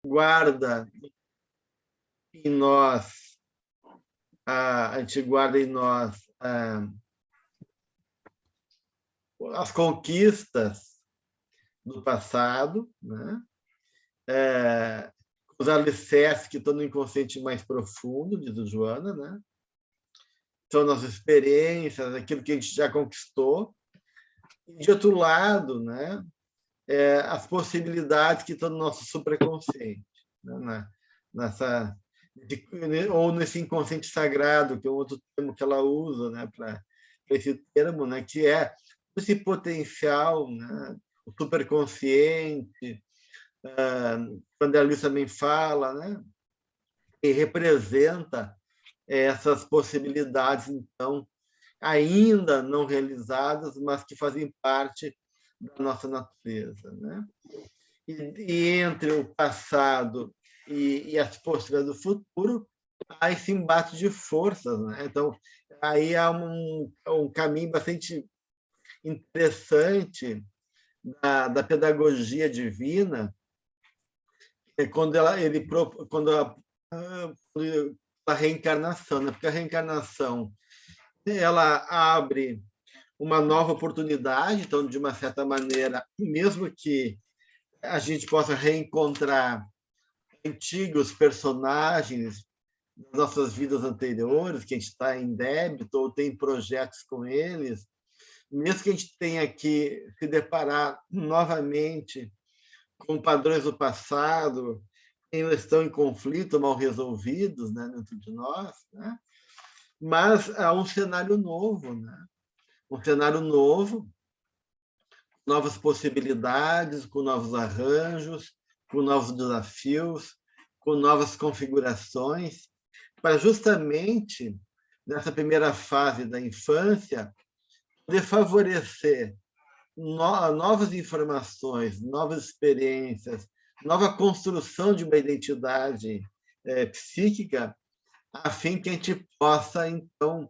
guarda em nós, a gente guarda em nós as conquistas do passado, né? Os alicerces que estão no inconsciente mais profundo, diz o Joana, né? São nossas experiências, aquilo que a gente já conquistou. E, de outro lado, né? As possibilidades que estão no nosso supraconsciente, né? Ou nesse inconsciente sagrado, que é um outro termo que ela usa, né? Para esse termo, né? Que é esse potencial, né? O superconsciente, quando a Alice também fala, né? E representa essas possibilidades, então, ainda não realizadas, mas que fazem parte da nossa natureza, né? E entre o passado e as possibilidades do futuro, há esse embate de forças, né? Então, aí há um caminho bastante interessante da pedagogia divina, quando a reencarnação, né? Porque a reencarnação ela abre uma nova oportunidade, então, de uma certa maneira, mesmo que a gente possa reencontrar antigos personagens das nossas vidas anteriores, que a gente está em débito ou tem projetos com eles, mesmo que a gente tenha que se deparar novamente com padrões do passado, que ainda estão em conflito, mal resolvidos, né, dentro de nós, né? Mas há um cenário novo, né? Um cenário novo, novas possibilidades, com novos arranjos, com novos desafios, com novas configurações, para justamente, nessa primeira fase da infância, poder favorecer novas informações, novas experiências, nova construção de uma identidade psíquica, a fim que a gente possa, então,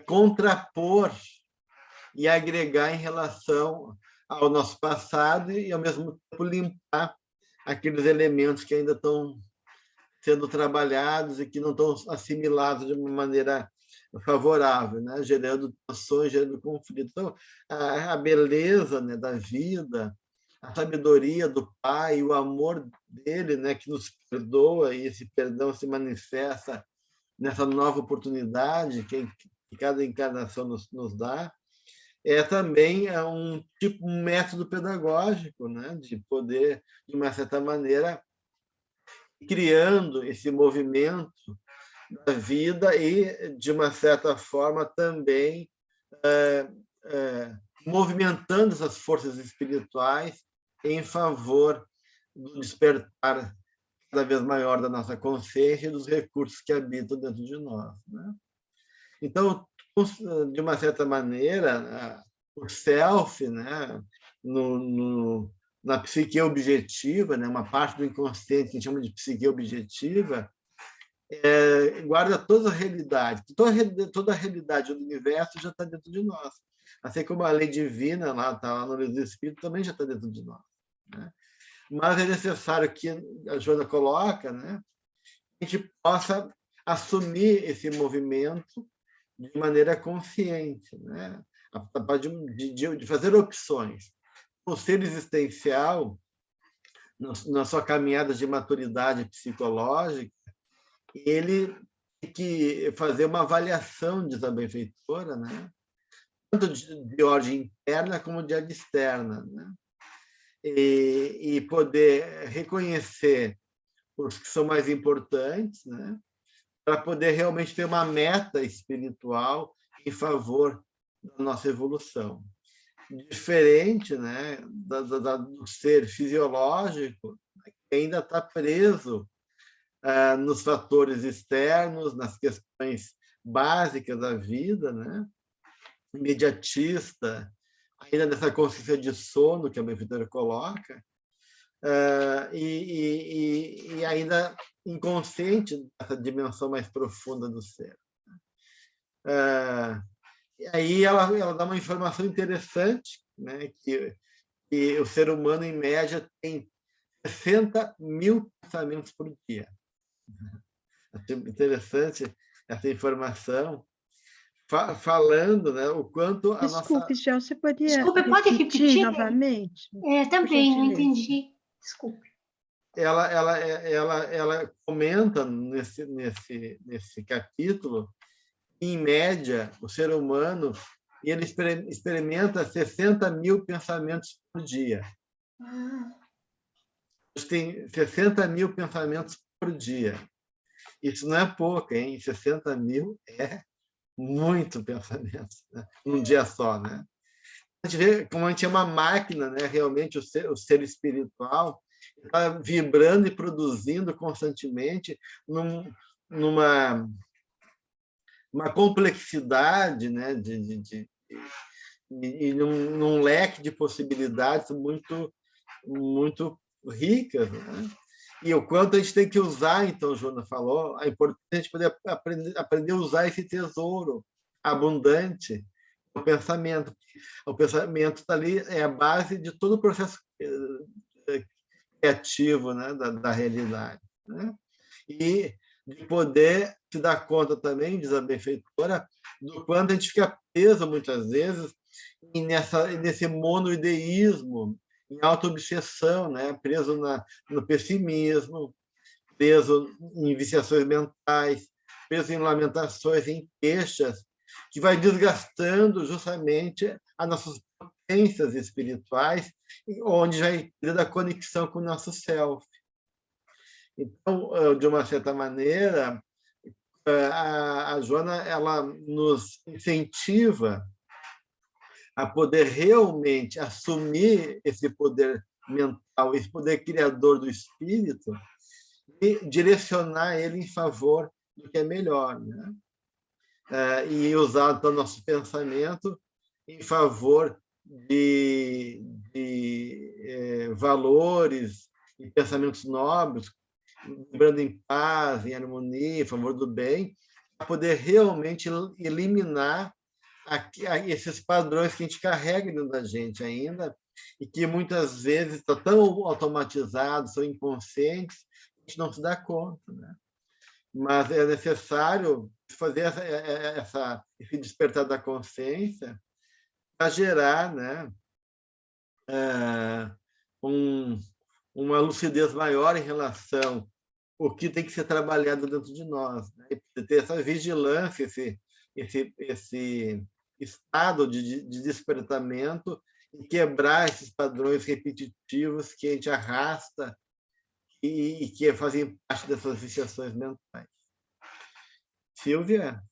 contrapor e agregar em relação ao nosso passado e, ao mesmo tempo, limpar aqueles elementos que ainda estão sendo trabalhados e que não estão assimilados de uma maneira favorável, né? Gerando tensões, gerando conflitos. Então, a beleza, né, da vida, a sabedoria do Pai, o amor dele, né, que nos perdoa, e esse perdão se manifesta nessa nova oportunidade que cada encarnação nos dá, também um método pedagógico, né, de poder, de uma certa maneira, criando esse movimento da vida e, de uma certa forma, também movimentando essas forças espirituais em favor do despertar cada vez maior da nossa consciência e dos recursos que habitam dentro de nós, né? Então, de uma certa maneira, o self, né, na psique objetiva, né, uma parte do inconsciente que a gente chama de psique objetiva, guarda toda a realidade. Toda a realidade do universo já está dentro de nós. Assim como a lei divina, está lá no livro do Espírito, também já está dentro de nós, né? Mas é necessário que a Joana coloca, né, a gente possa assumir esse movimento de maneira consciente, né? De fazer opções. O ser existencial, na sua caminhada de maturidade psicológica, ele tem que fazer uma avaliação de sua benfeitora, né? Tanto de ordem interna como de ordem externa, né? E poder reconhecer os que são mais importantes, né? Para poder realmente ter uma meta espiritual em favor da nossa evolução. Diferente, né, do ser fisiológico, que ainda está preso nos fatores externos, nas questões básicas da vida, né? Imediatista, ainda nessa consciência de sono que a benfeitora coloca, e ainda inconsciente dessa dimensão mais profunda do ser. E aí ela dá uma informação interessante, né, que o ser humano, em média, tem 60 mil pensamentos por dia. Achei interessante essa informação, falando, né, o quanto a nossa... Desculpe, Gel, você poderia Desculpe, pode repetir repetir? novamente? Também não entendi. Desculpe. Ela comenta nesse capítulo, em média, o ser humano ele experimenta 60 mil pensamentos por dia. Tem 60 mil pensamentos por dia. Isso não é pouco, hein? 60 mil é muito pensamento, né? Num dia só, né? A gente vê como a gente é uma máquina, né? Realmente o ser espiritual está vibrando e produzindo constantemente numa uma complexidade, né? E num leque de possibilidades muito ricas, né? E o quanto a gente tem que usar, então, o Joana falou, a importância de a gente poder aprender a usar esse tesouro abundante, o pensamento. O pensamento está ali, é a base de todo o processo criativo, né, da realidade. Né? E de poder se dar conta também, diz a benfeitora, do quanto a gente fica preso, muitas vezes, nesse monoideísmo, em auto-obsessão, né? Preso no pessimismo, preso em viciações mentais, preso em lamentações, em queixas, que vai desgastando justamente as nossas potências espirituais, onde já entra a conexão com o nosso self. Então, de uma certa maneira, a Joana ela nos incentiva a poder realmente assumir esse poder mental, esse poder criador do espírito e direcionar ele em favor do que é melhor, né? E usar então, nosso pensamento em favor de valores e pensamentos nobres, vibrando em paz, em harmonia, em favor do bem, para poder realmente eliminar esses padrões que a gente carrega dentro da gente ainda e que muitas vezes estão tão automatizados, são inconscientes, a gente não se dá conta, né? Mas é necessário fazer esse despertar da consciência para gerar, né, uma lucidez maior em relação ao que tem que ser trabalhado dentro de nós, né? E ter essa vigilância, esse estado de despertamento e quebrar esses padrões repetitivos que a gente arrasta e que fazem parte dessas viciações mentais. Silvia?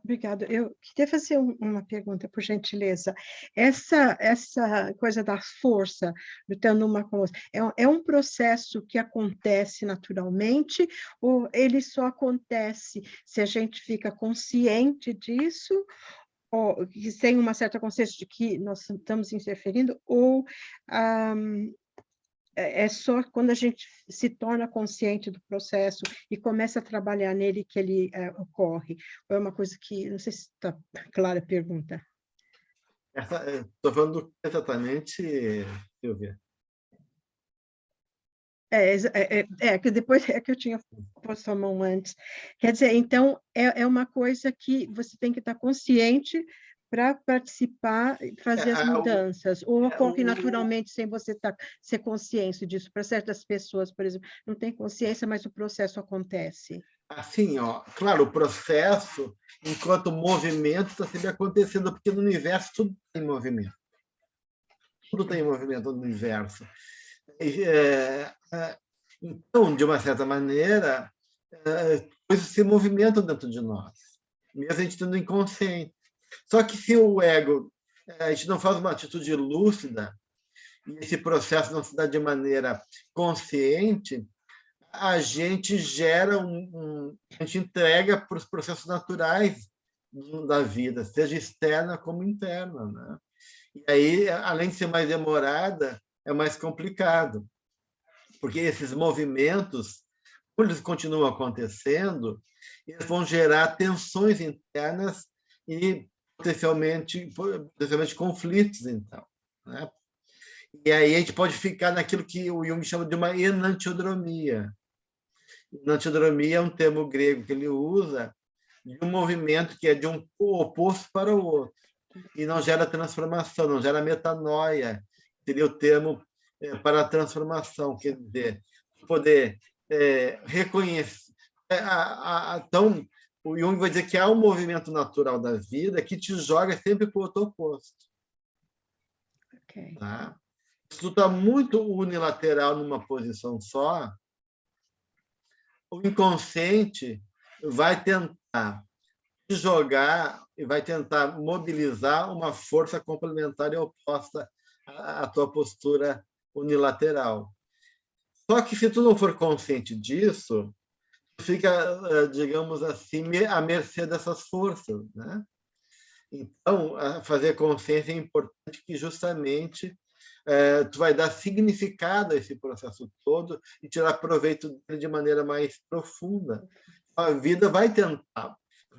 Obrigada. Eu queria fazer uma pergunta, por gentileza. Essa coisa da força, lutando uma com a outra, é um processo que acontece naturalmente ou ele só acontece se a gente fica consciente disso, ou tem uma certa consciência de que nós estamos interferindo, ou é só quando a gente se torna consciente do processo e começa a trabalhar nele que ele ocorre? Ou é uma coisa que... Não sei se está clara a pergunta. Estou falando exatamente, Silvia. Que depois é que eu tinha posto a mão antes. Quer dizer, então, é uma coisa que você tem que estar consciente para participar e fazer as mudanças, ou ocorre naturalmente sem você ser consciente disso. Para certas pessoas, por exemplo, não tem consciência, mas o processo acontece. Assim, claro, o processo, enquanto movimento, está sempre acontecendo, porque no universo tudo tem movimento. Tudo tem movimento no universo. Então, de uma certa maneira, coisas se movimentam dentro de nós, mesmo a gente tendo inconsciente. Só que se o ego, a gente não faz uma atitude lúcida, e esse processo não se dá de maneira consciente, a gente gera a gente entrega para os processos naturais da vida, seja externa como interna, né? E aí, além de ser mais demorada, é mais complicado, porque esses movimentos, quando eles continuam acontecendo, eles vão gerar tensões internas e potencialmente conflitos, então, né? E aí a gente pode ficar naquilo que o Jung chama de uma enantiodromia. Enantiodromia é um termo grego que ele usa de um movimento que é de um oposto para o outro e não gera transformação, não gera metanoia, seria o termo para a transformação, quer dizer, poder reconhecer. Então, o Jung vai dizer que há um movimento natural da vida que te joga sempre para o outro oposto. Okay. Tá? Se tu está muito unilateral numa posição só, o inconsciente vai tentar te jogar e vai tentar mobilizar uma força complementar e oposta à tua postura unilateral. Só que se tu não for consciente disso, tu fica, digamos assim, à mercê dessas forças, né? Então, fazer consciência é importante que justamente tu vai dar significado a esse processo todo e tirar proveito dele de maneira mais profunda. A vida vai tentar.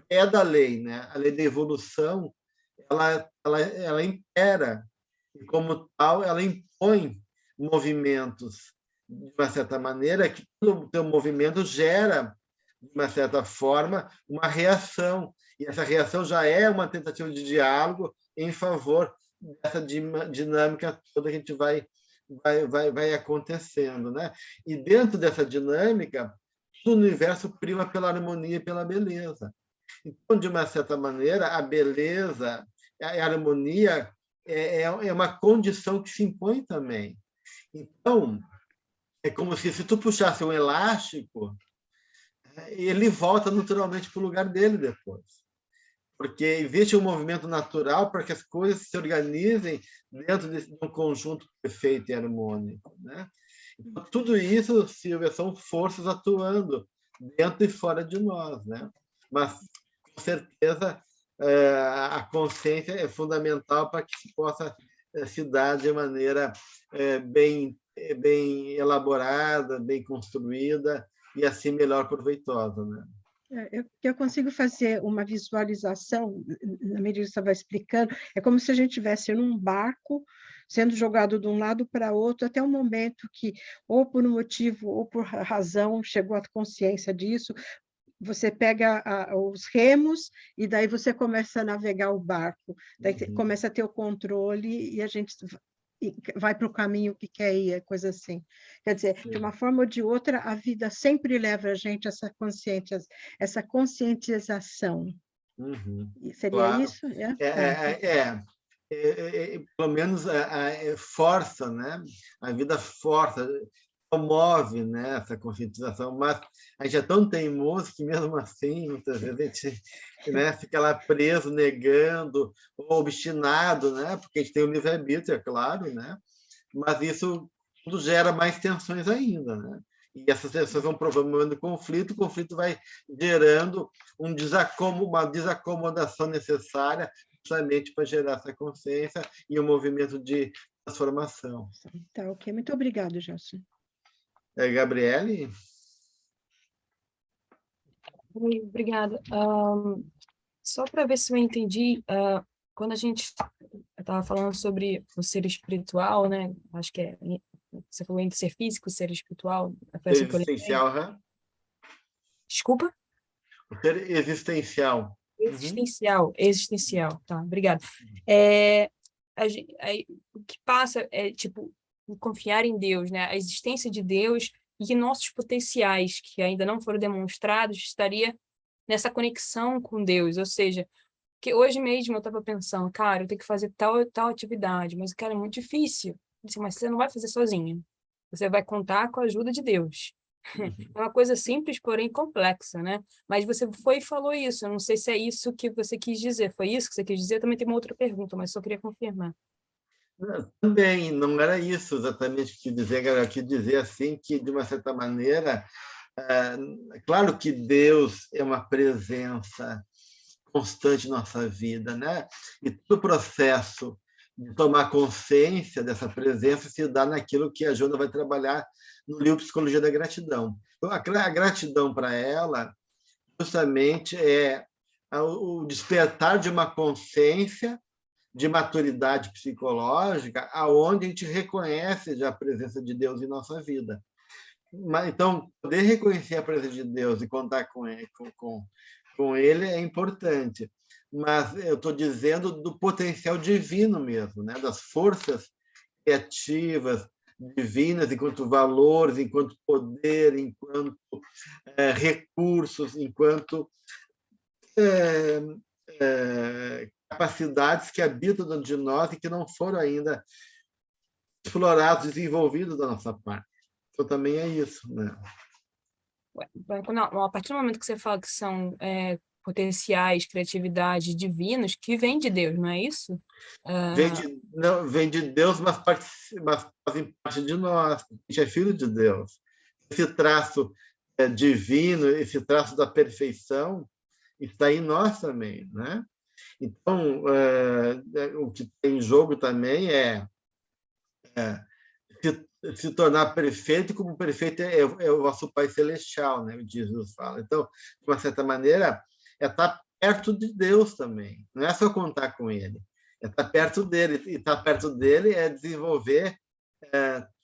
É da lei, né? A lei da evolução, ela impera. E, como tal, ela impõe movimentos, de uma certa maneira, que todo o teu movimento gera, de uma certa forma, uma reação. E essa reação já é uma tentativa de diálogo em favor dessa dinâmica toda que a gente vai acontecendo, né? E dentro dessa dinâmica, o universo prima pela harmonia e pela beleza. Então, de uma certa maneira, a beleza, a harmonia é uma condição que se impõe também. Então, é como se tu puxasse um elástico, ele volta naturalmente para o lugar dele depois. Porque existe um movimento natural para que as coisas se organizem dentro de um conjunto perfeito e harmônico, né? Então, tudo isso, Silvia, são forças atuando dentro e fora de nós, né? Mas, com certeza, a consciência é fundamental para que se possa se dar de maneira bem elaborada, bem construída e assim melhor proveitosa, né? Eu consigo fazer uma visualização, na medida que você vai explicando, é como se a gente estivesse num barco, sendo jogado de um lado para outro, até o momento que, ou por um motivo, ou por razão, chegou à consciência disso, você pega os remos e daí você começa a navegar o barco, daí começa a ter o controle e a gente vai para o caminho que quer ir, coisa assim. Quer dizer, de uma forma ou de outra, a vida sempre leva a gente a essa conscientização. Seria claro. isso? Pelo menos força, né? A vida força, promove, né, essa conscientização, mas a gente é tão teimoso que, mesmo assim, muitas vezes a gente, né, fica lá preso, negando, ou obstinado, né, porque a gente tem o livre-arbítrio, é claro, né, mas isso tudo gera mais tensões ainda, né? E essas tensões vão promovendo o conflito vai gerando uma desacomodação necessária justamente para gerar essa consciência e um movimento de transformação. Tá, ok. Muito obrigado, Gelson. Gabriele? Oi, obrigada. Só para ver se eu entendi, quando a gente estava falando sobre o ser espiritual, né? Acho que você falou entre ser físico e ser espiritual. Ser existencial, Desculpa? O ser existencial. Existencial, tá, obrigada. O que passa é, tipo, confiar em Deus, né? A existência de Deus e que nossos potenciais, que ainda não foram demonstrados, estaria nessa conexão com Deus, ou seja, que hoje mesmo eu estava pensando, cara, eu tenho que fazer tal atividade, mas, cara, é muito difícil. Mas você não vai fazer sozinho. Você vai contar com a ajuda de Deus. É uma coisa simples, porém complexa, né? Mas você foi e falou isso. Eu não sei se é isso que você quis dizer. Foi isso que você quis dizer? Eu também tem uma outra pergunta, mas só queria confirmar. Também, não era isso exatamente que dizer, era que dizer assim que, de uma certa maneira, claro que Deus é uma presença constante em nossa vida, né? E todo o processo de tomar consciência dessa presença se dá naquilo que a Joana vai trabalhar no livro Psicologia da Gratidão. Então, a gratidão para ela justamente é o despertar de uma consciência de maturidade psicológica, aonde a gente reconhece já a presença de Deus em nossa vida. Então, poder reconhecer a presença de Deus e contar com ele é importante. Mas eu estou dizendo do potencial divino mesmo, né? Das forças criativas, divinas, enquanto valores, enquanto poder, enquanto recursos, enquanto capacidades que habitam dentro de nós e que não foram ainda explorados, desenvolvidos da nossa parte. Então, também é isso, né? A partir do momento que você fala que são potenciais, criatividade, divinos, que vem de Deus, não é isso? Vem de Deus, mas fazem parte de nós. A gente é filho de Deus. Esse traço divino, esse traço da perfeição, está em nós também, né? Então, o que tem em jogo também é se tornar perfeito, como perfeito é o vosso Pai Celestial, né? Jesus fala. Então, de uma certa maneira, é estar perto de Deus também. Não é só contar com Ele, é estar perto dele. E estar perto dele é desenvolver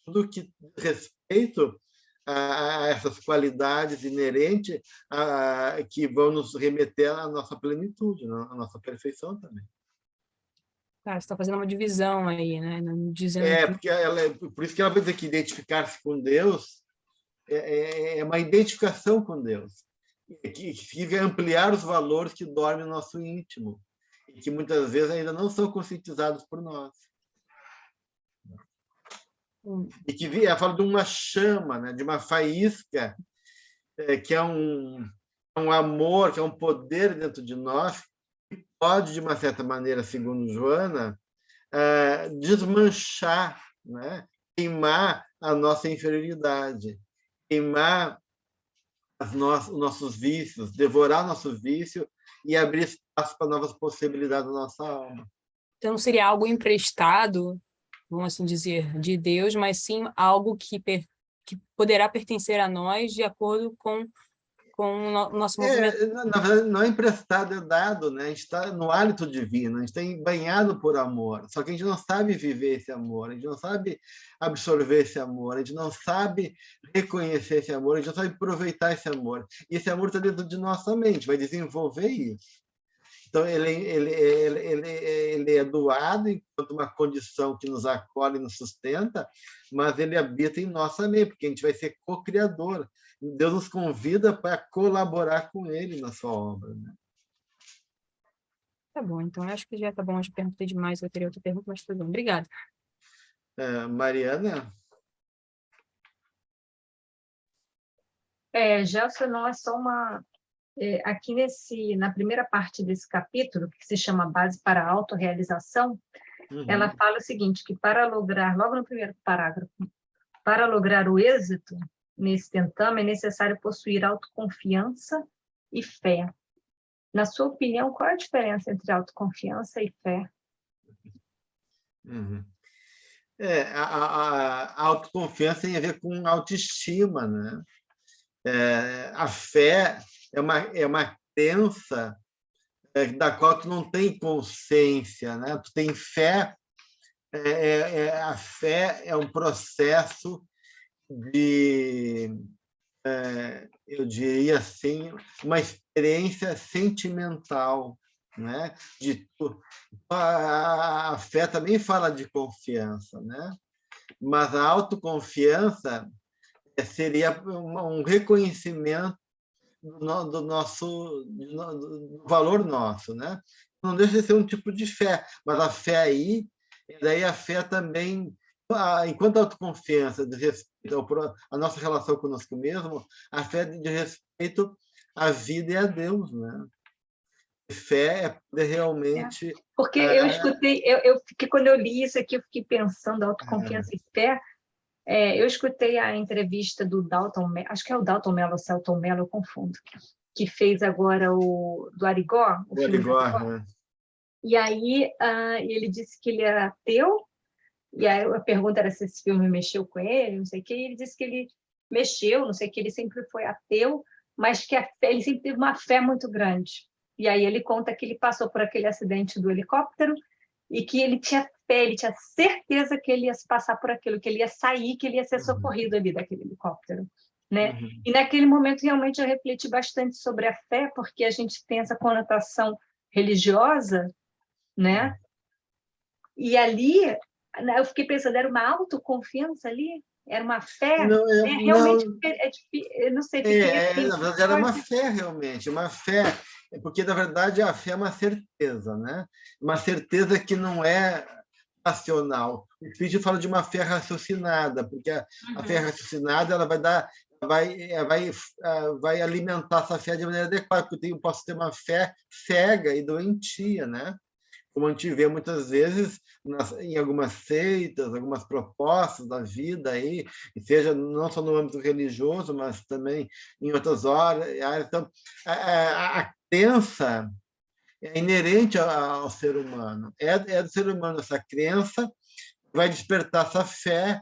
tudo que diz respeito a essas qualidades inerentes que vão nos remeter à nossa plenitude, à nossa perfeição também. Cara, você está fazendo uma divisão aí, né? Dizendo porque por isso que ela vai dizer que identificar-se com Deus é uma identificação com Deus, que significa ampliar os valores que dormem no nosso íntimo, e que muitas vezes ainda não são conscientizados por nós. E que ela fala de uma chama, né? De uma faísca, que é um amor, que é um poder dentro de nós, que pode, de uma certa maneira, segundo Joana, desmanchar, né? Queimar a nossa inferioridade, queimar os nossos vícios, devorar o nosso vício e abrir espaço para novas possibilidades da nossa alma. Então, seria algo emprestado, vamos assim dizer, de Deus, mas sim algo que poderá pertencer a nós de acordo com o nosso movimento. Na verdade, não é emprestado, é dado, né? A gente está no hálito divino, a gente está banhado por amor, só que a gente não sabe viver esse amor, a gente não sabe absorver esse amor, a gente não sabe reconhecer esse amor, a gente não sabe aproveitar esse amor. E esse amor está dentro de nossa mente, vai desenvolver isso. Então, ele é doado enquanto uma condição que nos acolhe e nos sustenta, mas ele habita em nós também, porque a gente vai ser co-criador. Deus nos convida para colaborar com ele na sua obra, né? Tá bom, então acho que já tá bom, eu já perguntei demais, eu teria outra pergunta, mas tudo bem, obrigada. Mariana? Gelson, não é só uma... aqui na primeira parte desse capítulo, que se chama Base para a Autorrealização, ela fala o seguinte, que para lograr, logo no primeiro parágrafo, para lograr o êxito nesse tentame, é necessário possuir autoconfiança e fé. Na sua opinião, qual é a diferença entre autoconfiança e fé? A autoconfiança tem a ver com autoestima, né? A fé é uma crença da qual tu não tem consciência, né? Tu tem fé, a fé é um processo de, eu diria assim, uma experiência sentimental, né? A fé também fala de confiança, né? Mas a autoconfiança seria um reconhecimento do nosso do valor nosso, né? Não deixa de ser um tipo de fé, mas a fé aí, daí a fé também, enquanto a autoconfiança diz respeito à nossa relação conosco mesmo, a fé diz respeito à vida e a Deus, né? Fé é poder realmente... Porque eu escutei, quando eu li isso aqui, eu fiquei pensando, autoconfiança e fé. Eu escutei a entrevista do Dalton Mello, acho que é o Dalton Mello, ou Celton Mello, eu confundo, que fez agora do Arigó, o filme do Arigó. Né? E aí ele disse que ele era ateu, e aí a pergunta era se esse filme mexeu com ele, não sei o quê, e ele disse que ele mexeu, não sei o que, ele sempre foi ateu, mas que ele sempre teve uma fé muito grande. E aí ele conta que ele passou por aquele acidente do helicóptero, e que ele tinha fé, ele tinha certeza que ele ia passar por aquilo, que ele ia sair, que ele ia ser socorrido ali daquele helicóptero, né? E naquele momento realmente eu refleti bastante sobre a fé, porque a gente tem essa conotação religiosa, né? E ali eu fiquei pensando, era uma autoconfiança ali? Era uma fé? Não, Realmente, eu não sei, fiquei... na verdade, era uma fé, realmente, uma fé, porque, na verdade, a fé é uma certeza, né? Uma certeza que não é racional. O Espírito fala de uma fé raciocinada, porque a fé raciocinada ela vai alimentar essa fé de maneira adequada, porque eu posso ter uma fé cega e doentia, né? Como a gente vê muitas vezes em algumas seitas, algumas propostas da vida aí, e seja não só no âmbito religioso, mas também em outras áreas. Então, a crença é inerente ao ser humano, é do ser humano essa crença, vai despertar essa fé,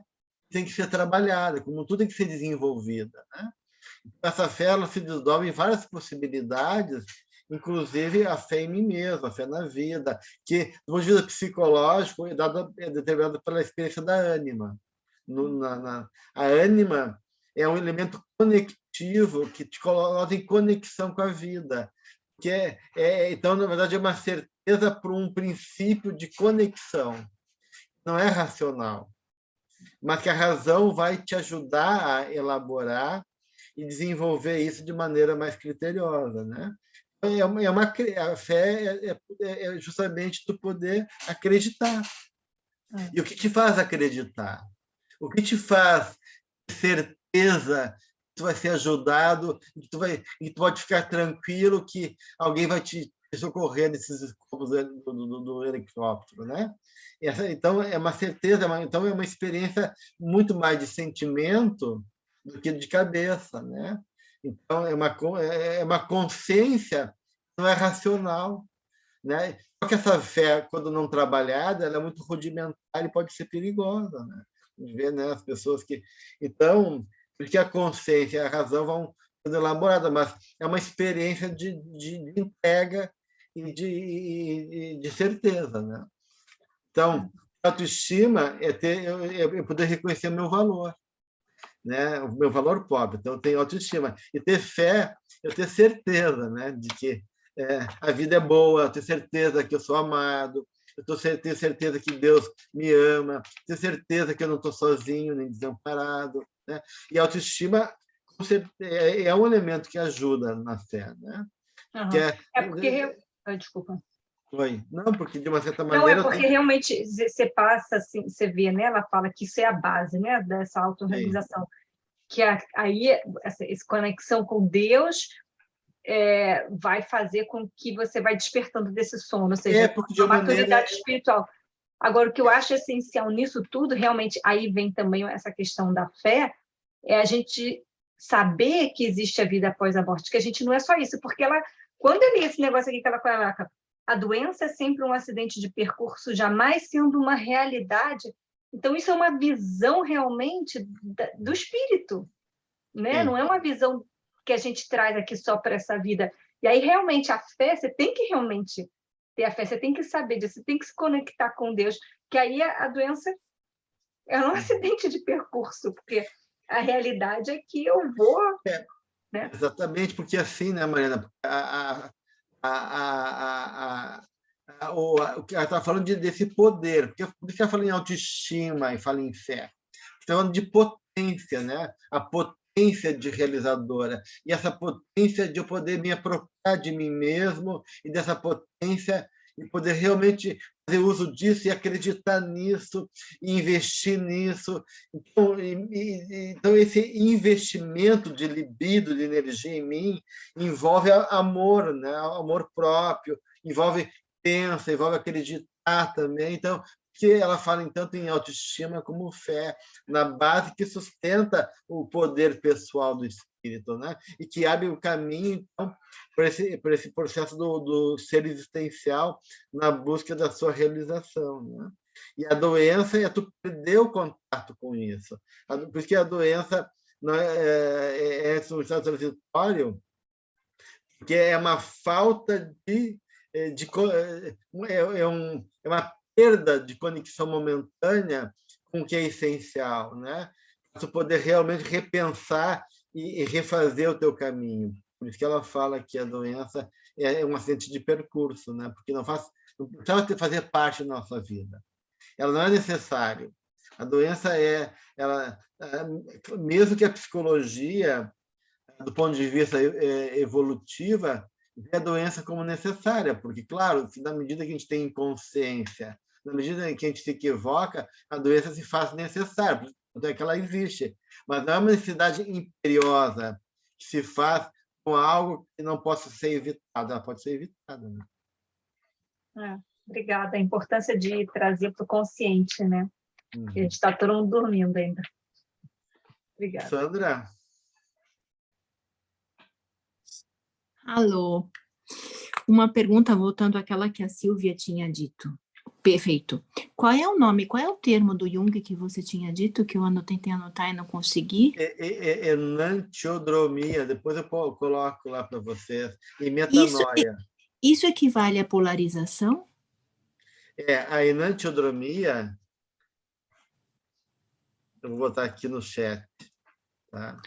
tem que ser trabalhada, como tudo tem que ser desenvolvida, né? Essa fé ela se desdobra em várias possibilidades, inclusive a fé em mim mesmo, a fé na vida, que, do ponto de vista psicológico, é determinada pela experiência da ânima. A ânima é um elemento conectivo que te coloca em conexão com a vida. Então, na verdade, é uma certeza por um princípio de conexão. Não é racional, mas que a razão vai te ajudar a elaborar e desenvolver isso de maneira mais criteriosa, né? A fé é justamente tu poder acreditar. E o que te faz acreditar? O que te faz ter certeza que tu vai ser ajudado, que tu pode ficar tranquilo que alguém vai te socorrer nesses escopos do helicóptero, né? Então é uma certeza, então é uma experiência muito mais de sentimento do que de cabeça, né? Então é uma consciência, não é racional, né? Só que essa fé, quando não trabalhada, ela é muito rudimentar e pode ser perigosa, né? Ver, né, as pessoas que então, porque a consciência e a razão vão sendo elaboradas, mas é uma experiência de entrega e de certeza, né? Então, autoestima é eu poder reconhecer o meu valor, né? O meu valor próprio. Então, eu tenho autoestima. E ter fé, eu ter certeza, né? De que a vida é boa, eu ter certeza que eu sou amado, ter certeza que Deus me ama, ter certeza que eu não estou sozinho nem desamparado, né? E a autoestima é um elemento que ajuda na fé, né? Porque... Desculpa. Foi. Não, porque de uma certa Não, maneira... porque realmente você passa, assim, você vê, né? Ela fala que isso é a base, né? Dessa autorrealização. Que aí essa conexão com Deus vai fazer com que você vai despertando desse sono, ou seja, a maturidade espiritual. Agora, o que eu acho essencial nisso tudo, realmente, aí vem também essa questão da fé, é a gente saber que existe a vida após a morte, que a gente não é só isso, porque quando eu li esse negócio aqui que ela coloca, a doença é sempre um acidente de percurso, jamais sendo uma realidade. Então, isso é uma visão realmente do espírito, né? Não é uma visão que a gente traz aqui só para essa vida. E aí, realmente, a fé, você tem que realmente ter a fé, você tem que saber disso, você tem que se conectar com Deus, que aí a doença é um acidente de percurso, porque a realidade é que eu vou... né? Exatamente, porque assim, né, Mariana, o que ela está falando desse poder, porque por isso ela fala em autoestima e fala em fé. Está falando de potência, né? A potência de realizadora. E essa potência de eu poder me apropriar de mim mesmo e dessa potência e poder realmente fazer uso disso e acreditar nisso e investir nisso. Então esse investimento de libido, de energia em mim, envolve amor, né? Amor próprio, envolve crença, envolve acreditar também. Então, que ela fala tanto em autoestima como fé, na base que sustenta o poder pessoal do espírito, né? E que abre o caminho, então, para esse processo do ser existencial na busca da sua realização, né? E a doença é tu perder o contato com isso. Por isso que a doença não é um estado transitório, que é uma falta de uma perda de conexão momentânea com o que é essencial, né? Para tu poder realmente repensar e refazer o teu caminho. Por isso que ela fala que a doença é um acidente de percurso, né? Porque não precisava fazer parte da nossa vida. Ela não é necessária. A doença mesmo que a psicologia, do ponto de vista evolutiva, vê a doença como necessária, porque, claro, na medida que a gente tem inconsciência, na medida que a gente se equivoca, a doença se faz necessária, portanto é que ela existe. Mas não é uma necessidade imperiosa que se faz com algo que não possa ser evitado. Ela pode ser evitada, né? Obrigada. A importância de trazer para o consciente, né? A gente está todo mundo dormindo ainda. Obrigada. Sandra? Alô. Uma pergunta voltando àquela que a Silvia tinha dito. Perfeito. Qual é o nome, qual é o termo do Jung que você tinha dito, que eu tentei anotar e não consegui? Enantiodromia. Depois eu coloco lá para vocês. E metanoia. Isso equivale à polarização? A enantiodromia, eu vou botar aqui no chat, tá?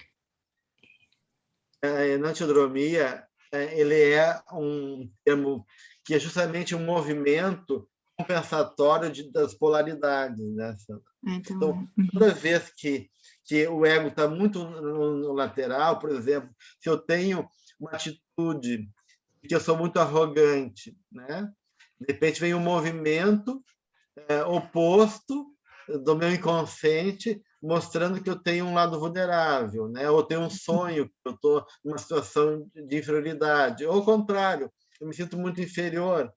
A enantiodromia, ele é um termo que é justamente um movimento compensatório das polaridades, né? Então, toda vez que o ego está muito no lateral, por exemplo, se eu tenho uma atitude que eu sou muito arrogante, né? De repente vem um movimento oposto do meu inconsciente, mostrando que eu tenho um lado vulnerável, né? Ou tenho um sonho, que eu estou numa situação de inferioridade. Ou ao contrário, eu me sinto muito inferior,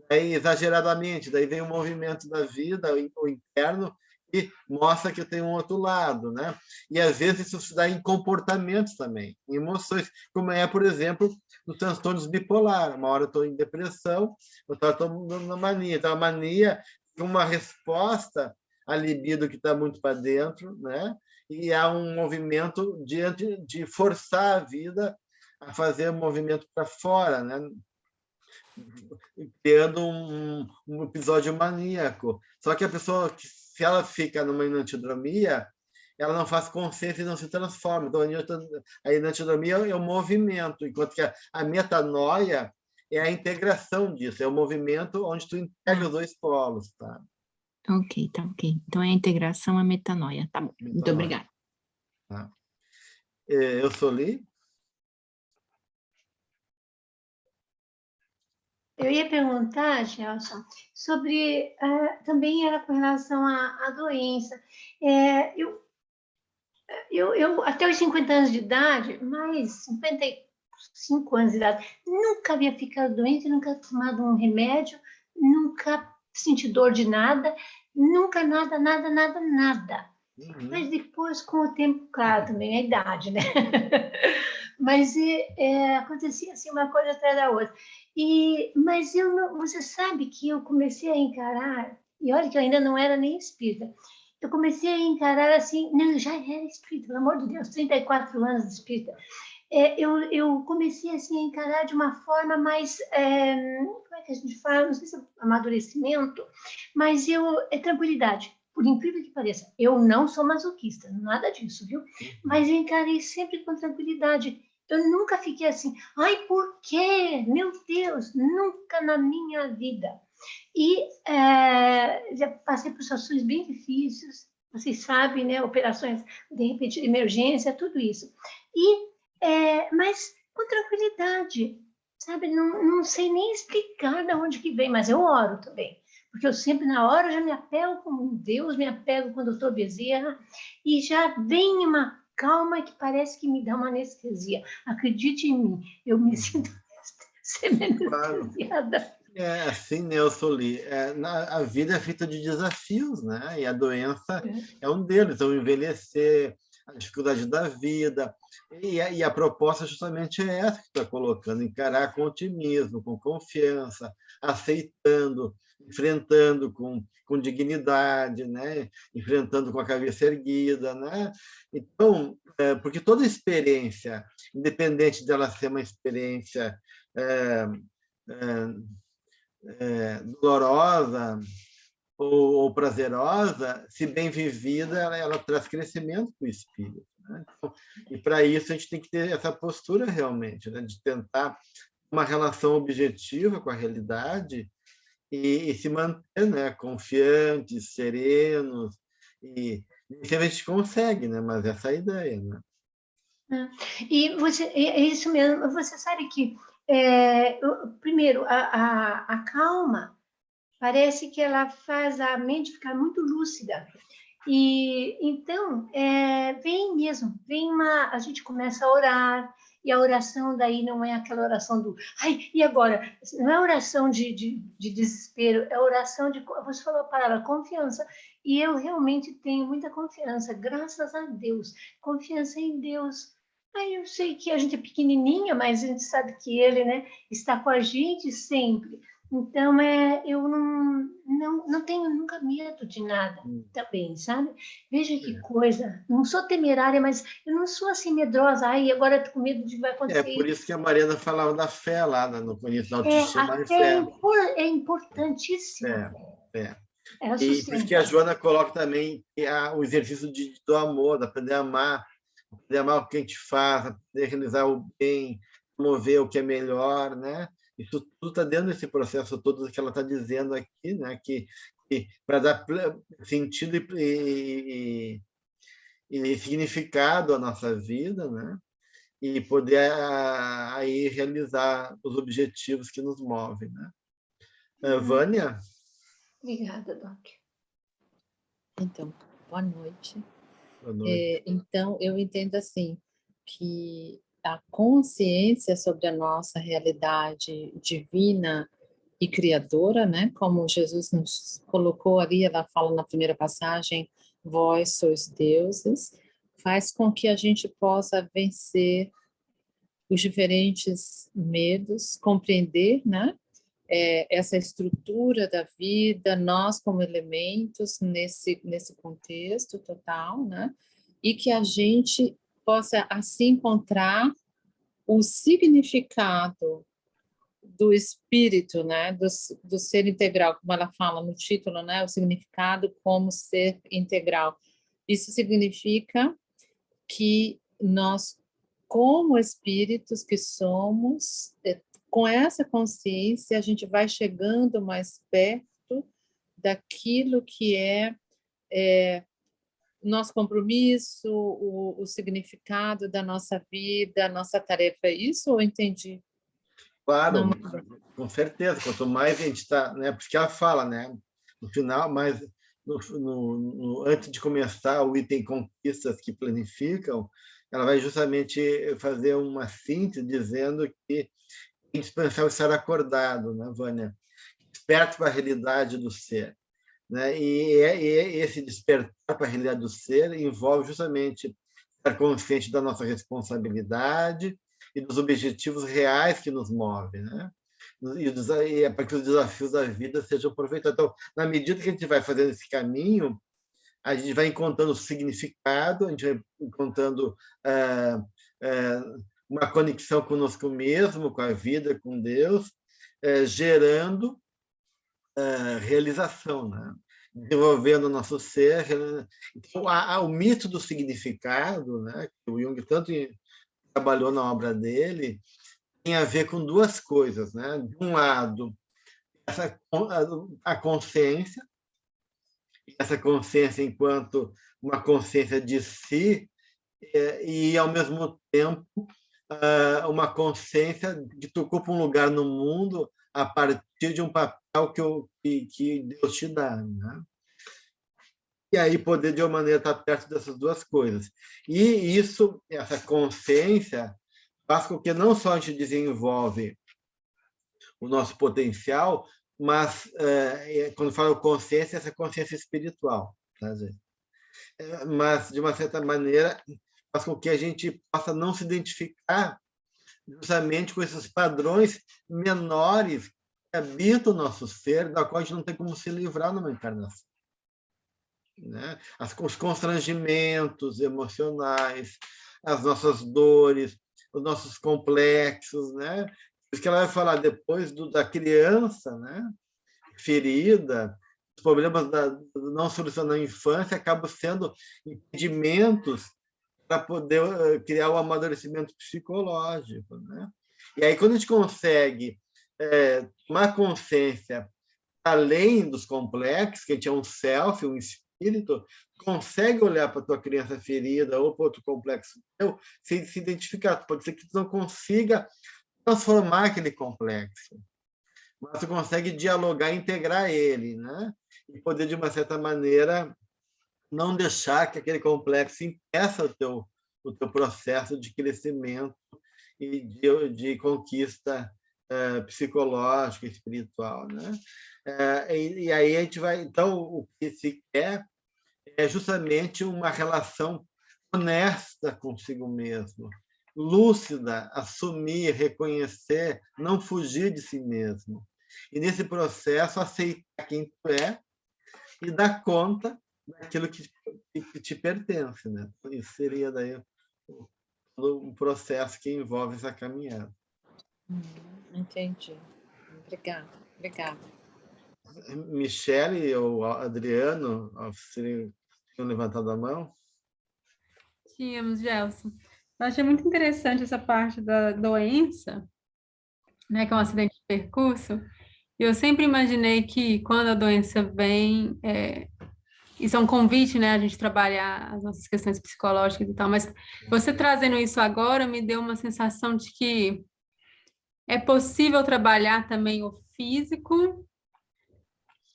daí, exageradamente. Daí vem o movimento da vida, o interno, e mostra que eu tenho um outro lado, né? E às vezes isso se dá em comportamentos também, em emoções, como por exemplo, nos transtornos bipolar. Uma hora eu estou em depressão, outra hora estou na mania. Então, a mania é uma resposta à libido que está muito para dentro, né? E há um movimento de forçar a vida a fazer um movimento para fora, né? Criando um episódio maníaco. Só que a pessoa, se ela fica numa enantiodromia, ela não faz consciência e não se transforma. Então, a enantiodromia é um movimento, enquanto que a metanoia é a integração disso, é o movimento onde tu integra os dois polos, tá? Ok, tá ok. Então, é a integração, a metanoia. Tá bom, metanoia. Muito obrigada. Tá. Eu sou Li. Eu ia perguntar, Gelson, sobre, também era com relação à doença. Eu, até os 50 anos de idade, mais 55 anos de idade, nunca havia ficado doente, nunca tomado um remédio, nunca senti dor de nada, nunca nada. Mas depois, com o tempo, claro, também a idade, né? Mas acontecia assim uma coisa atrás da outra. Mas você sabe que eu comecei a encarar, e olha que eu ainda não era nem espírita, eu comecei a encarar assim, não, eu já era espírita, pelo amor de Deus, 34 anos de espírita. Eu comecei assim a encarar de uma forma mais, como é que a gente fala, não sei se é amadurecimento, mas tranquilidade. Por incrível que pareça, eu não sou masoquista, nada disso, viu? Mas eu encarei sempre com tranquilidade. Eu nunca fiquei assim, ai, por quê? Meu Deus, nunca na minha vida. E já passei por situações bem difíceis, vocês sabem, né? Operações, de repente, de emergência, tudo isso. Mas com tranquilidade, sabe? Não sei nem explicar de onde que vem, mas eu oro também. Porque eu sempre, na hora, já me apego com Deus, me apego com o doutor Bezerra, e já vem uma calma que parece que me dá uma anestesia. Acredite em mim, eu me sinto semi-anestesiada. Claro. Assim, né, eu sou Li. A vida é feita de desafios, né? E a doença é um deles. Então, envelhecer, a dificuldade da vida. E a proposta justamente é essa que está colocando, encarar com otimismo, com confiança, aceitando, enfrentando com dignidade, né? Enfrentando com a cabeça erguida, né? Então, porque toda experiência, independente dela ser uma experiência dolorosa, ou prazerosa, se bem vivida, ela traz crescimento para o espírito, né? Então, e para isso a gente tem que ter essa postura realmente, né? De tentar uma relação objetiva com a realidade e se manter, né? Confiantes, serenos, e sempre a gente consegue, né? Mas essa é a ideia, né? E é isso mesmo. Você sabe que, primeiro, a calma parece que ela faz a mente ficar muito lúcida. E então, vem mesmo, a gente começa a orar, e a oração daí não é aquela oração do, ai, e agora? Não é oração de desespero, é oração de, você falou a palavra confiança, e eu realmente tenho muita confiança, graças a Deus, confiança em Deus. Aí eu sei que a gente é pequenininha, mas a gente sabe que Ele, né, está com a gente sempre. Então, eu não tenho nunca medo de nada também, sabe? Veja que coisa. Não sou temerária, mas eu não sou assim medrosa. Ai, agora estou com medo de que vai É acontecer por isso que a Mariana falava da fé lá, no começo, da A autoestima e fé fé. é importantíssima. É. Ela E por isso que a sustenta. Joana coloca também o exercício do amor, de aprender a amar o que a gente faz, aprender a realizar o bem, promover o que é melhor, né? Isso tudo está dentro desse processo todo que ela está dizendo aqui, né? Que para dar sentido e significado à nossa vida, né? E poder aí realizar os objetivos que nos movem, né? Vânia? Obrigada, Doc. Então, boa noite. Boa noite. Então, eu entendo assim, que a consciência sobre a nossa realidade divina e criadora, né? Como Jesus nos colocou ali, ela fala na primeira passagem, vós sois deuses, faz com que a gente possa vencer os diferentes medos, compreender, né? Essa estrutura da vida, nós como elementos nesse contexto total, né? E que a gente possa assim encontrar o significado do espírito, né? Do ser integral, como ela fala no título, né? O significado como ser integral. Isso significa que nós, como espíritos que somos, com essa consciência, a gente vai chegando mais perto daquilo que é nosso compromisso, o significado da nossa vida, a nossa tarefa. É isso ou eu entendi? Claro, Não, com certeza. Quanto mais a gente está, né? Porque ela fala, né? No final, mas antes de começar o item conquistas que planificam, ela vai justamente fazer uma síntese dizendo que é indispensável estar acordado, né, Vânia? Desperto para a realidade do ser, né? E esse despertar para a realidade do ser envolve justamente estar consciente da nossa responsabilidade e dos objetivos reais que nos movem, né? E é para que os desafios da vida sejam aproveitados. Então, na medida que a gente vai fazendo esse caminho, a gente vai encontrando significado, a gente vai encontrando uma conexão conosco mesmo, com a vida, com Deus, gerando realização, né? Desenvolvendo o nosso ser. Então, o mito do significado, né? Que o Jung tanto trabalhou na obra dele, tem a ver com duas coisas, né? De um lado, a consciência, essa consciência enquanto uma consciência de si, e, ao mesmo tempo, uma consciência de que tu ocupa um lugar no mundo a partir de um papel que Deus te dá, né? E aí poder, de uma maneira, estar perto dessas duas coisas. E isso, essa consciência, faz com que não só a gente desenvolve o nosso potencial, mas, quando falo consciência, essa consciência espiritual, tá, gente? Mas, de uma certa maneira, faz com que a gente possa não se identificar justamente com esses padrões menores que habitam o nosso ser, da qual a gente não tem como se livrar numa encarnação, né? Os constrangimentos emocionais, as nossas dores, os nossos complexos, né? Por isso que ela vai falar depois da criança, né? Ferida, os problemas da não solução na infância acabam sendo impedimentos para poder criar o amadurecimento psicológico, né? E aí, quando a gente consegue tomar consciência além dos complexos, que a gente é um self, um espírito, consegue olhar para a tua criança ferida ou para outro complexo se identificar. Pode ser que tu não consiga transformar aquele complexo, mas tu consegue dialogar e integrar ele, né? E poder, de uma certa maneira, não deixar que aquele complexo impeça o teu processo de crescimento e de conquista psicológica, espiritual, né? E aí a gente vai... Então, o que se quer é justamente uma relação honesta consigo mesmo, lúcida, assumir, reconhecer, não fugir de si mesmo. E, nesse processo, aceitar quem tu é e dar conta daquilo que te pertence, né? Isso seria daí um processo que envolve essa caminhada. Entendi. Obrigada. Michele ou Adriano, tinham levantado a mão? Tínhamos, Gelson. Eu achei muito interessante essa parte da doença, né, que é um acidente de percurso. Eu sempre imaginei que quando a doença vem, isso é um convite, né, a gente trabalhar as nossas questões psicológicas e tal, mas você trazendo isso agora me deu uma sensação de que é possível trabalhar também o físico,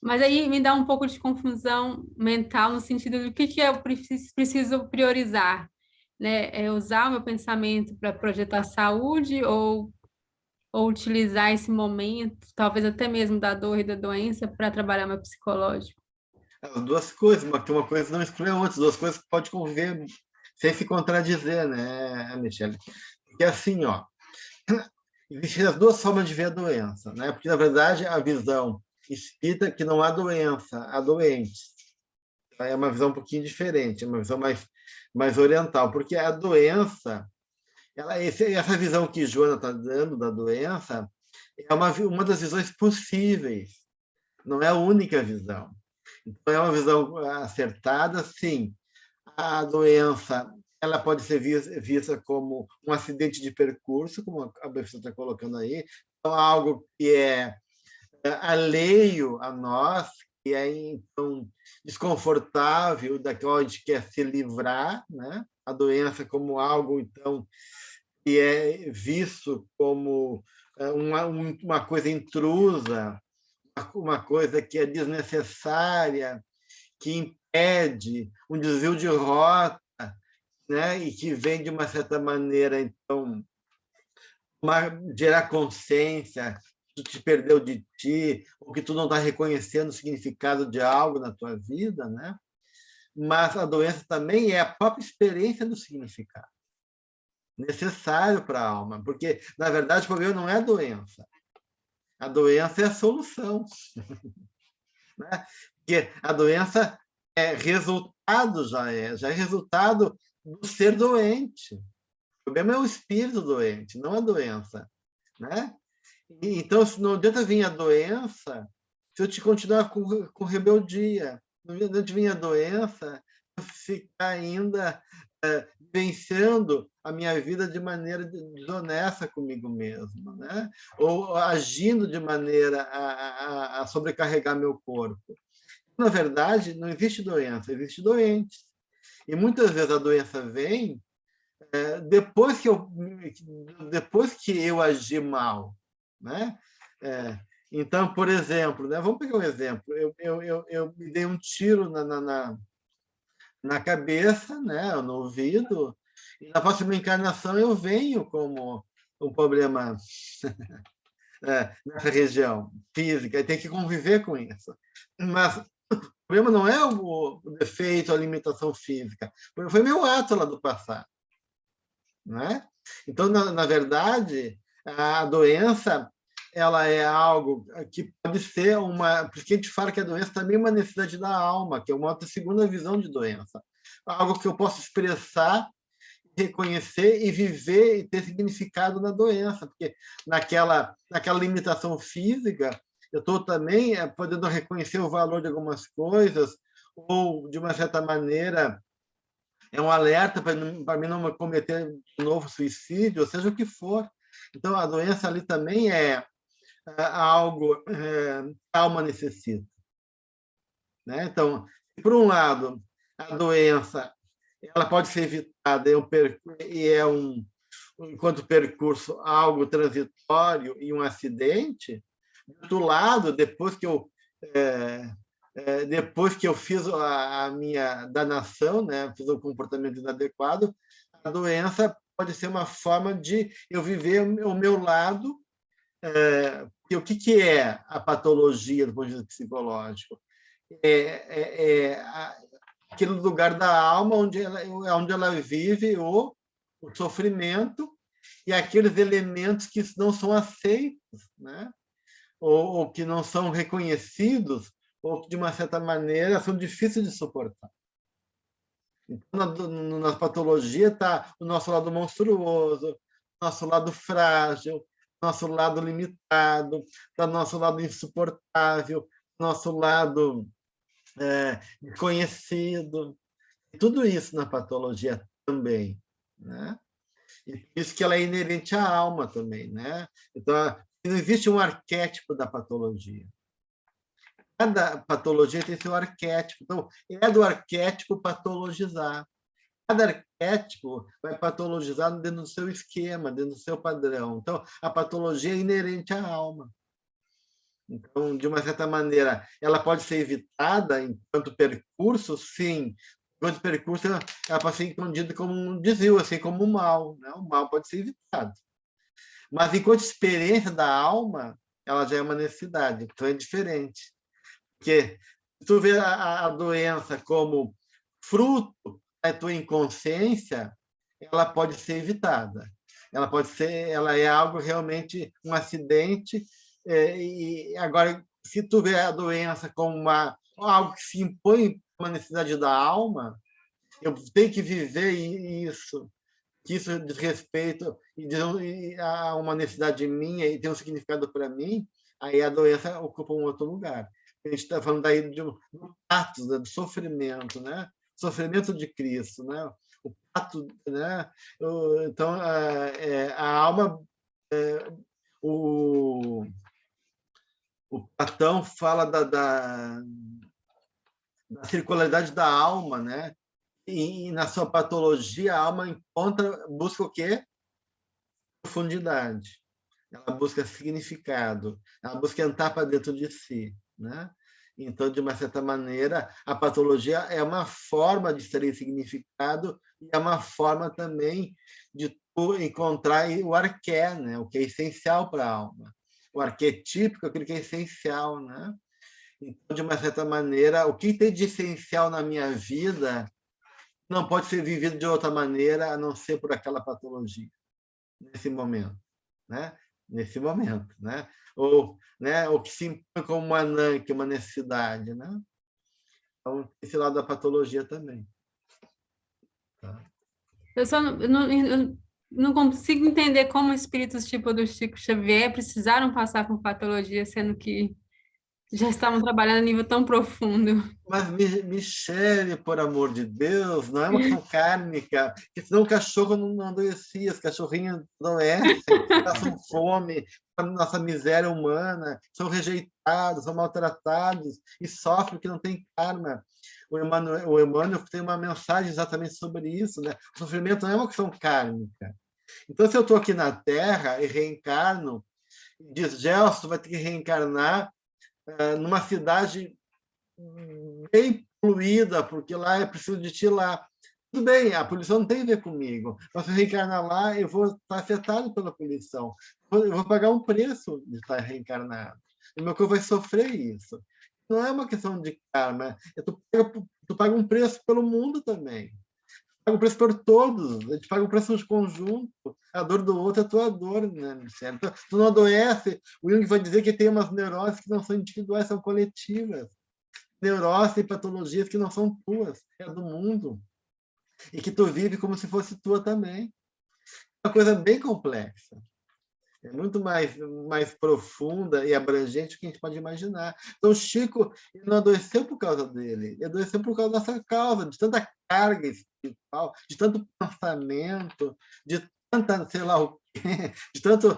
mas aí me dá um pouco de confusão mental no sentido do que eu preciso priorizar, né? É usar o meu pensamento para projetar saúde ou utilizar esse momento, talvez até mesmo da dor e da doença, para trabalhar meu psicológico. As duas coisas, mas uma coisa não exclui a outra, as duas coisas que podem conviver sem se contradizer, né, Michele? Porque assim, ó, existem as duas formas de ver a doença, né? Porque, na verdade, a visão espírita é que não há doença, há doentes. É uma visão um pouquinho diferente, é uma visão mais oriental, porque a doença, essa visão que Joana está dando da doença é uma das visões possíveis, não é a única visão. Então, é uma visão acertada, sim. A doença ela pode ser vista como um acidente de percurso, como a pessoa está colocando aí, então, algo que é alheio a nós, que é então desconfortável, da qual a gente quer se livrar, né? A doença como algo então que é visto como uma coisa intrusa, uma coisa que é desnecessária, que impede um desvio de rota, né? E que vem de uma certa maneira então gerar consciência que tu te perdeu de ti, ou que tu não está reconhecendo o significado de algo na tua vida, né? Mas a doença também é a própria experiência do significado, necessário para a alma, porque, na verdade, o problema não é a doença é a solução. Né? Porque a doença é resultado, já é resultado do ser doente. O problema é o espírito doente, não a doença. Né? Então, não adianta vir a doença se eu te continuar com rebeldia. Não adianta vir a doença se eu ficar ainda vencendo a minha vida de maneira desonesta comigo mesmo, né? Ou agindo de maneira a sobrecarregar meu corpo. Na verdade, não existe doença, existe doente. E muitas vezes a doença vem depois que eu agi mal, né? Então, por exemplo, né? Vamos pegar um exemplo. Eu me dei um tiro na cabeça, né? No ouvido, e na próxima encarnação eu venho como um problema nessa região física, e tem que conviver com isso. Mas o problema não é o defeito, a limitação física, foi meu ato lá do passado. Né? Então, na verdade, a doença ela é algo que pode ser uma... Por isso que a gente fala que a doença também é uma necessidade da alma, que é uma outra segunda visão de doença. Algo que eu posso expressar, reconhecer e viver e ter significado na doença, porque naquela limitação física eu estou também podendo reconhecer o valor de algumas coisas, ou, de uma certa maneira, é um alerta para mim não cometer de novo suicídio, ou seja o que for. Então, a doença ali também é algo que a alma necessita. Né? Então, por um lado, a doença ela pode ser evitada enquanto percurso, algo transitório e um acidente. Do outro lado, depois que eu fiz a minha danação, né, fiz o comportamento inadequado, a doença pode ser uma forma de eu viver o meu lado. O que é a patologia do ponto de vista psicológico? Aquele lugar da alma onde ela vive o sofrimento e aqueles elementos que não são aceitos, né? ou que não são reconhecidos, ou que, de uma certa maneira, são difíceis de suportar. Então, na patologia está o nosso lado monstruoso, o nosso lado frágil, o nosso lado limitado, o nosso lado insuportável, o nosso lado desconhecido. Tudo isso na patologia também, né? E por isso que ela é inerente à alma também, né? Então, não existe um arquétipo da patologia. Cada patologia tem seu arquétipo. Então, é do arquétipo patologizar. Cada arquétipo vai patologizar dentro do seu esquema, dentro do seu padrão. Então, a patologia é inerente à alma. Então, de uma certa maneira, ela pode ser evitada enquanto percurso, sim. Enquanto percurso, ela pode ser entendida como um desvio, assim como o mal. Né? O mal pode ser evitado. Mas, enquanto experiência da alma, ela já é uma necessidade. Então, é diferente. Porque se tu vê a doença como fruto da tua inconsciência, ela pode ser evitada. Ela é algo realmente um acidente. E agora, se tu vê a doença como algo que se impõe uma necessidade da alma, eu tenho que viver isso, que isso diz respeito a uma necessidade minha e tem um significado para mim, aí a doença ocupa um outro lugar. A gente está falando daí do patos, do sofrimento, né? Sofrimento de Cristo, né? O pato, né? Então, a alma, o Platão fala da circularidade da alma, né? E na sua patologia, a alma busca o quê? Profundidade. Ela busca significado. Ela busca entrar para dentro de si, né? Então, de uma certa maneira, a patologia é uma forma de extrair significado e é uma forma também de tu encontrar o arqué, né? O que é essencial para a alma. O arquetípico é aquilo que é essencial, né? Então, de uma certa maneira, o que tem de essencial na minha vida não pode ser vivido de outra maneira a não ser por aquela patologia, nesse momento, né? Nesse momento, né? Ou o que se impõe como uma nanque, uma necessidade, né? Então, esse lado da patologia também. Tá? Eu só não consigo entender como espíritos tipo do Chico Xavier precisaram passar por patologia, sendo que já estavam trabalhando a nível tão profundo. Mas, Michele, por amor de Deus, não é uma questão kármica, porque senão o cachorro não adoecia, os cachorrinhos adoecem, passam fome, nossa miséria humana, são rejeitados, são maltratados e sofrem porque não tem karma. O Emmanuel tem uma mensagem exatamente sobre isso, né? O sofrimento não é uma questão kármica. Então, se eu estou aqui na Terra e reencarno, diz, Gelson vai ter que reencarnar numa cidade bem poluída, porque lá é preciso de ti lá. Tudo bem, a poluição não tem a ver comigo. Mas se eu reencarnar lá, eu vou estar afetado pela poluição. Eu vou pagar um preço de estar reencarnado. O meu corpo vai sofrer isso. Não é uma questão de karma. Tu paga um preço pelo mundo também. Paga um preço por todos. A gente paga um preço de conjunto. A dor do outro é a tua dor, né, Michele? Então, tu não adoece. O Jung vai dizer que tem umas neuroses que não são individuais, são coletivas. Neuroses e patologias que não são tuas, é do mundo. E que tu vive como se fosse tua também. É uma coisa bem complexa. é muito mais profunda e abrangente do que a gente pode imaginar. Então, Chico ele não adoeceu por causa dele, ele adoeceu por causa dessa causa, de tanta carga espiritual, de tanto pensamento, de tanta, sei lá o quê, de tanto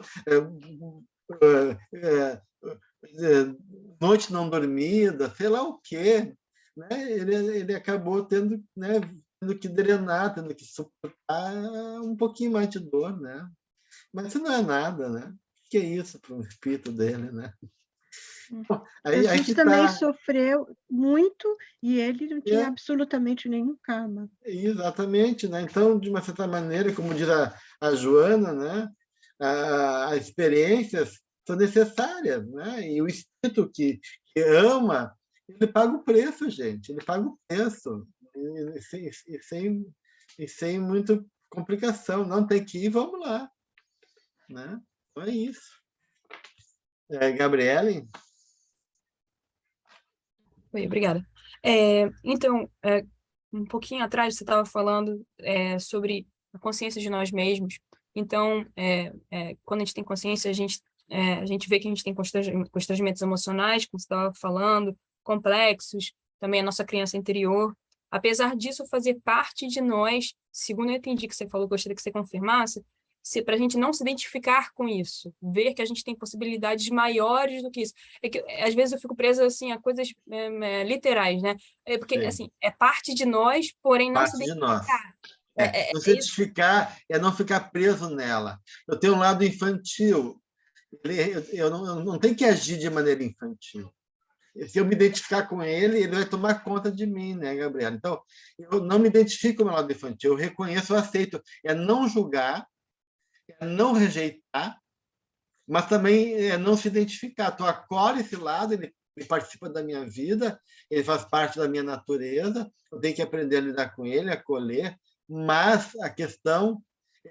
noite não dormida, sei lá o quê. Né? Ele acabou tendo, né, tendo que drenar, tendo que suportar um pouquinho mais de dor, né? Mas isso não é nada, né? O que é isso para o espírito dele, né? Aí Jesus que também tá. sofreu muito e ele não tinha É, absolutamente nenhum karma. exatamente, né? Então, de uma certa maneira, como diz a Joana, né? As experiências são necessárias, né? E o espírito que ama, ele paga o preço, gente. Ele paga o preço. E sem muita complicação. Não tem que ir, vamos lá. Né? Então é isso. Gabriele? Oi, obrigada. Então, um pouquinho atrás você estava falando sobre a consciência de nós mesmos. Então, quando a gente tem consciência, a gente vê que a gente tem constrangimentos emocionais, como você estava falando, complexos, também a nossa criança interior. Apesar disso fazer parte de nós, segundo eu entendi que você falou, gostaria que você confirmasse, para a gente não se identificar com isso, ver que a gente tem possibilidades maiores do que isso. É que, às vezes eu fico presa assim, a coisas literais, né? Porque Sim. assim, é parte de nós, porém não se Parte de nós. identificar. Não se identificar é não ficar preso nela. Eu tenho um lado infantil. Eu não tenho que agir de maneira infantil. Se eu me identificar com ele, ele vai tomar conta de mim, né, Gabriela? Então, eu não me identifico com o meu lado infantil. Eu reconheço, eu aceito. É não julgar, é não rejeitar, mas também é não se identificar. Tu acolhe esse lado, ele participa da minha vida, ele faz parte da minha natureza, eu tenho que aprender a lidar com ele, acolher, mas a questão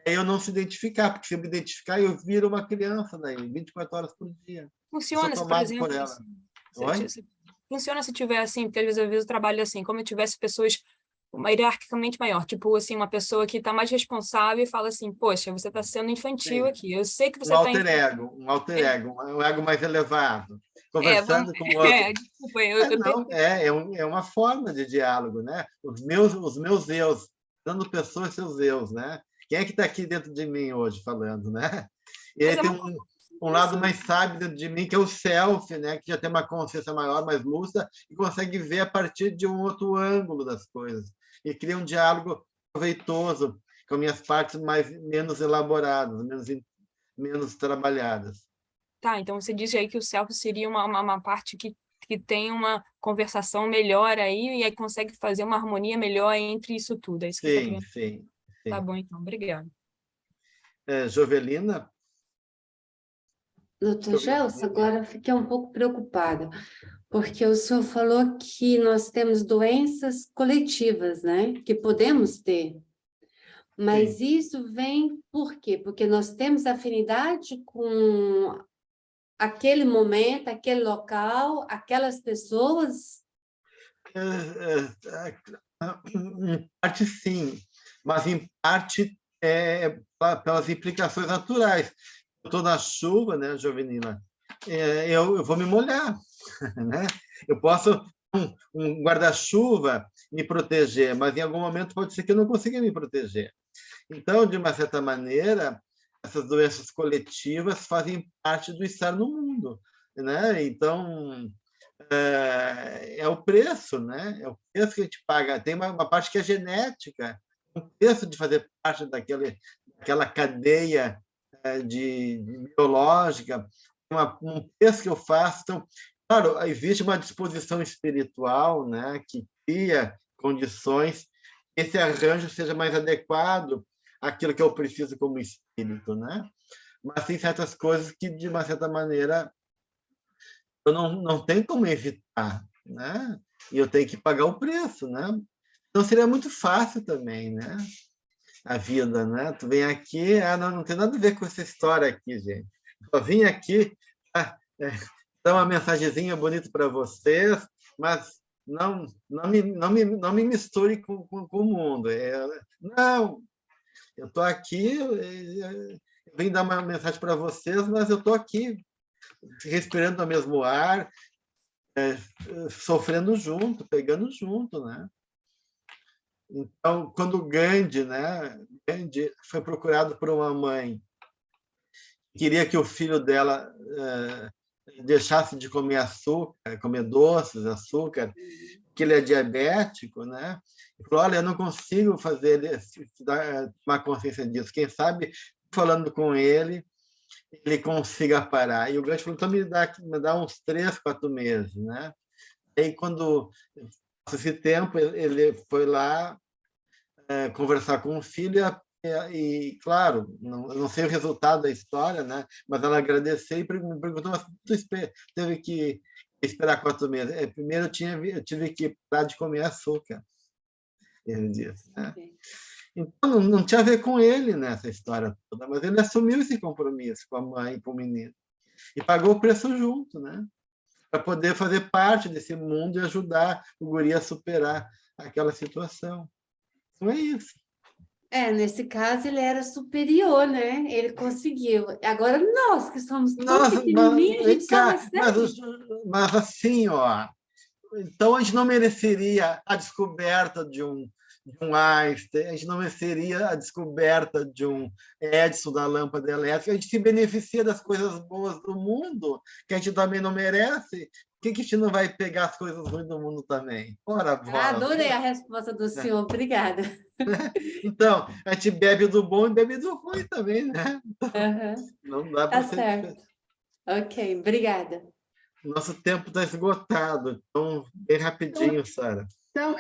é eu não se identificar, porque se eu me identificar, eu viro uma criança daí, 24 horas por dia. Funciona, eu sou por tomado exemplo, por ela. assim, Oi? funciona se tiver assim, porque às vezes eu trabalho assim, como eu tivesse pessoas hierarquicamente maior, tipo assim, uma pessoa que está mais responsável e fala assim, poxa, você está sendo infantil Sim. aqui, eu sei que você Um está alter ego, um ego mais elevado. vamos, Conversando com o outro. desculpa, eu Não, é uma forma de diálogo, né? Os meus eus, dando pessoas seus eus, né? Quem é que está aqui dentro de mim hoje falando, né? E aí tem um lado mais sábio dentro de mim, que é o self, né? Que já tem uma consciência maior, mais lúcida, e consegue ver a partir de um outro ângulo das coisas. E cria um diálogo proveitoso com minhas partes menos elaboradas, menos trabalhadas. Tá, então você disse aí que o self seria uma parte que tem uma conversação melhor aí e aí consegue fazer uma harmonia melhor entre isso tudo. É isso que Sim, você está querendo. sim. Tá bom, então. Obrigada. Jovelina? Doutor Gelson, agora eu fiquei um pouco preocupada, porque o senhor falou que nós temos doenças coletivas, né? Que podemos ter. Mas Sim. isso vem por quê? Porque nós temos afinidade com aquele momento, aquele local, aquelas pessoas? Em parte, sim, mas em parte pelas implicações naturais. Eu estou na chuva, né, Jovenina? Eu vou me molhar, né? Eu posso um guarda-chuva me proteger, mas em algum momento pode ser que eu não consiga me proteger. Então, de uma certa maneira, essas doenças coletivas fazem parte do estar no mundo, né? Então, é o preço, né? É o preço que a gente paga. Tem uma parte que é genética, o preço de fazer parte daquela cadeia biológica, um preço que eu faço. Então, claro, existe uma disposição espiritual, né, que cria condições que esse arranjo seja mais adequado àquilo que eu preciso como espírito, né? Mas tem certas coisas que, de uma certa maneira, eu não tenho como evitar, né? E eu tenho que pagar o preço, né? Então seria muito fácil também, né? A vida, né? Tu vem aqui, não tem nada a ver com essa história aqui, gente. Eu vim aqui dar uma mensagenzinha bonita para vocês, mas não me misture com o mundo. Não, eu estou aqui, eu vim dar uma mensagem para vocês, mas eu estou aqui, respirando o mesmo ar, sofrendo junto, pegando junto, né? Então, quando Gandhi, né? Gandhi foi procurado por uma mãe, queria que o filho dela deixasse de comer açúcar, comer doces, açúcar, que ele é diabético, né? E falou: olha, eu não consigo fazer ele tomar consciência disso. Quem sabe, falando com ele consiga parar. E o Gandhi falou: então me dá uns 3, 4 meses, né? E aí, quando esse tempo, ele foi lá conversar com o filho e claro, não sei o resultado da história, né? Mas ela agradeceu e me perguntou: mas tu teve que esperar 4 meses? Primeiro eu tive que parar de comer açúcar, ele disse, né? Então não tinha a ver com ele nessa história toda, mas ele assumiu esse compromisso com a mãe e com o menino e pagou o preço junto, né? Para poder fazer parte desse mundo e ajudar o guri a superar aquela situação. Então é isso. Nesse caso ele era superior, né? Ele conseguiu. Agora nós, que somos tão pequenininhos, a gente só recebe. Mas assim, ó, então a gente não mereceria a descoberta de um Einstein, a gente não mereceria a descoberta de um Edison da lâmpada elétrica, a gente se beneficia das coisas boas do mundo, que a gente também não merece. Por que a gente não vai pegar as coisas ruins do mundo também? Ora, Adorei a resposta do senhor, obrigada. Então, a gente bebe do bom e bebe do ruim também, né? Não dá para Tá certo. Ok, obrigada. Nosso tempo está esgotado, então, bem rapidinho, Sara. Então,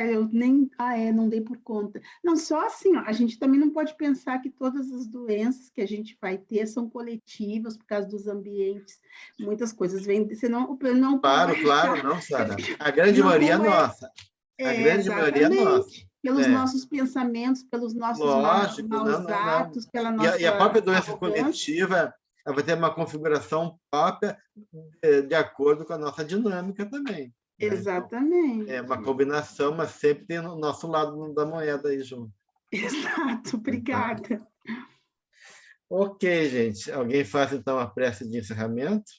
eu nem... não dei por conta. Não, só assim, ó, a gente também não pode pensar que todas as doenças que a gente vai ter são coletivas por causa dos ambientes. Muitas coisas vêm... Senão, não claro, não, Sara. A grande maioria é nossa. A grande maioria é nossa. Pelos nossos pensamentos, pelos nossos maus atos, pela nossa... E a própria doença coletiva, ela vai ter uma configuração própria de acordo com a nossa dinâmica também. Exatamente. É uma combinação, mas sempre tem o nosso lado da moeda aí junto. Exato, obrigada. Ok, gente. Alguém faz, então, a prece de encerramento?